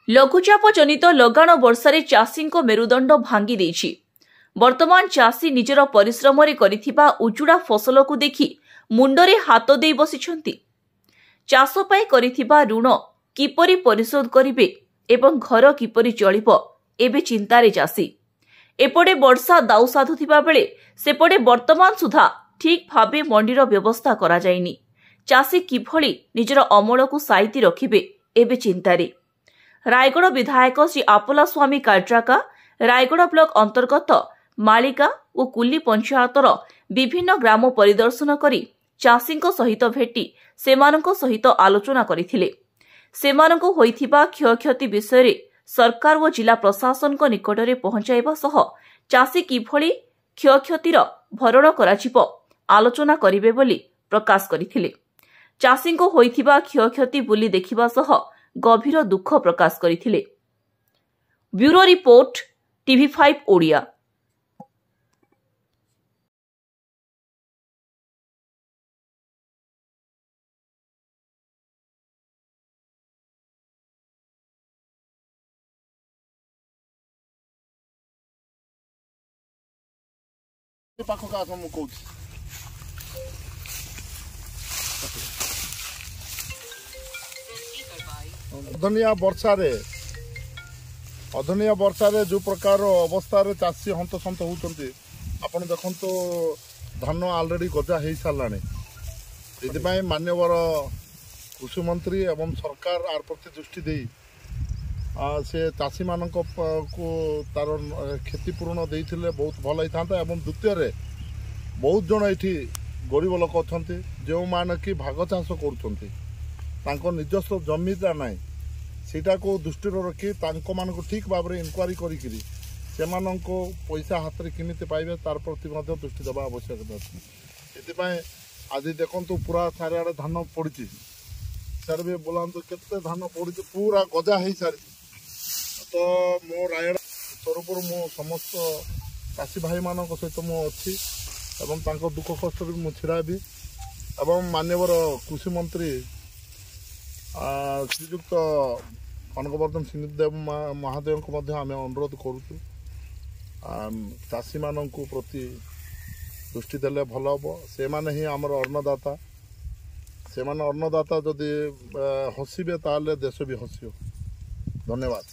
लघुचाप जनित लगाण वर्षा चाषी मेरुदंड भांगी देछि। वर्तमान चाषी निजर परिश्रम करिथिबा उजुड़ा फसल को देखि मुंडरे हाथ दे बसिछंती। चाष पाई करिथिबा ऋण किपरि परिशोध करिवे एवं घर किपरि चलिबो एबे चिंतारे चाषी। एपटे वर्षा दाउ साधुथिबा बेले सेपटे वर्तमान सुधा ठीक भावे मंडीर व्यवस्था करा जायनी। चाषी किभଳି निजर अमल को साइती रखिबे एबे चिंतारे। रायगढ़ विधायक श्री आपोला स्वामी काट्राका रायगढ़ ब्लॉक अंतर्गत मालिका और कुली पंचायतर विभिन्न ग्राम परिदर्शन करी चाषीଙ୍କ सहित भेटी सेमानଙ୍କ सहित आलोचना करथिले। सेमानଙ୍କୁ होइथिबा क्षयक्षति विषय सरकार और जिला प्रशासन निकटरे पहुंचाइबा सह चाषी किभଳି क्षयक्षतिर भरण कराजिबो आलोचना करिवे बोली प्रकाश करथिले। चाषीଙ୍କୁ होइथिबा क्षयक्षति बुली देखिबा सह गभीर दुख प्रकाश करथिले। Bureau report TV5 Odia. अधनिया वर्षा जो प्रकार अवस्था चाषी हंतसंत होती आपड़ देखो धान ऑलरेडी गजा हो सारा ये मान्यवर कृषि मंत्री एवं सरकार आर प्रति दृष्टि दे से चाषी मान को तार क्षतिपूरण देते बहुत भल होता। द्वितीय बहुत जन ये गरीब लोक अच्छा जो मैंने कि भाग चाष कर निजस्व जमीटा ना सीटा को दृष्टि रखी मान ठीक भाव में इनक्वारी करी पैसा हाथ में केमी पाइबे तार प्रति दृष्टि देवा आवश्यकता अच्छे। आज देखो पूरा सारे आड़े धान पड़ी सर भी बोलांतु केते धान पड़ी पूरा गजा हो सारी। तो मो रायगढ़ तरफ मो समस्त चाषी भाई मान सहित मुझे एवं दुख कष्ट भी मुझे छिड़ा भी एवं मान्यवर कृषि मंत्री श्रीजुक्त कनकवर्धन सिंहदेव महादेव को आम अनुरोध करुचु चाषी मान प्रति दृष्टि देले भल हम से माने ही आमर अन्नदाता से माने अन्नदाता जदि हसिबे ताले देश भी हसियो। धन्यवाद।